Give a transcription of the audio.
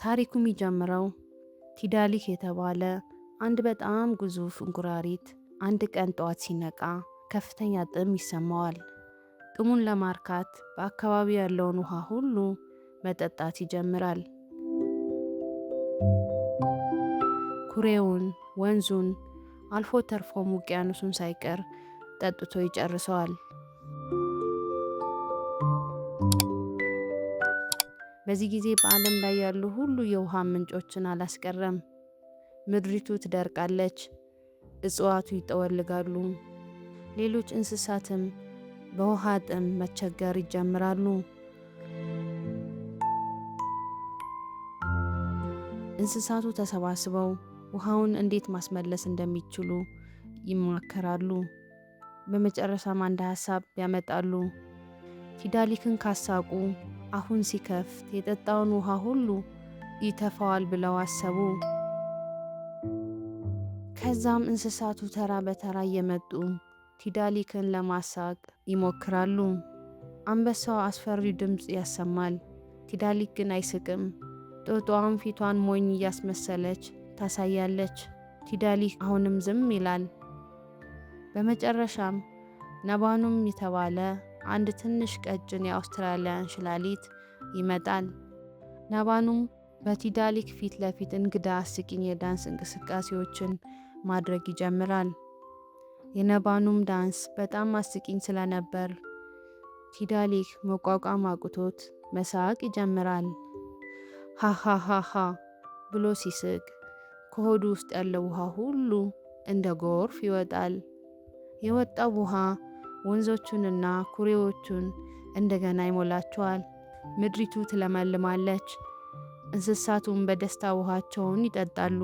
ታሪኩ የሚጀምረው ቲዳሊክ የተባለ አንድ በጣም ግዙፍ እንቁራሪት አንድ ቀን ጠዋት ሲነቃ ከፍተኛ ጥም ይሰማዋል። ጥሙን ለማርካት በአካባቢው ያለውን ውሃ ሁሉ መጠጣት ይጀምራል። ኩሬውን፣ ወንዙን፣ አልፎ ተርፎም ውቅያኖሱን ሳይቀር ጠጥቶ ይጨርሰዋል። በዚህ ጊዜ በዓለም ላይ ያሉ ሁሉ የውሃ ምንጮችን አላስቀረም። ምድሪቱ ትደርቃለች፣ እጽዋቱ ይጠወልጋሉ፣ ሌሎች እንስሳትም በውሃ ጥም መቸገር ይጀምራሉ። እንስሳቱ ተሰባስበው ውሃውን እንዴት ማስመለስ እንደሚችሉ ይማከራሉ። በመጨረሻም አንድ ሀሳብ ያመጣሉ። ቲዳሊክን ካሳቁ አሁን ሲከፍት የጠጣውን ውሃ ሁሉ ይተፋዋል ብለው አሰቡ። ከዛም እንስሳቱ ተራ በተራ እየመጡ ቲዳሊክን ለማሳቅ ይሞክራሉ። አንበሳው አስፈሪ ድምፅ ያሰማል። ቲዳሊክ ግን አይስቅም። ጦጣዋም ፊቷን ሞኝ እያስመሰለች ታሳያለች። ቲዳሊክ አሁንም ዝም ይላል። በመጨረሻም ነባኑም የተባለ አንድ ትንሽ ቀጭን የአውስትራሊያ እንሽላሊት ይመጣል። ነባኑም በቲዳሊክ ፊት ለፊት እንግዳ አስቂኝ የዳንስ እንቅስቃሴዎችን ማድረግ ይጀምራል። የነባኑም ዳንስ በጣም አስቂኝ ስለነበር ቲዳሊክ መቋቋም አቅቶት መሳቅ ይጀምራል። ሃሃሃሃ ብሎ ሲስቅ ከሆዱ ውስጥ ያለው ውሃ ሁሉ እንደ ጎርፍ ይወጣል። የወጣው ውሃ ወንዞቹንና ኩሬዎቹን እንደገና ይሞላቸዋል። ምድሪቱ ትለመልማለች። እንስሳቱም በደስታ ውሃቸውን ይጠጣሉ።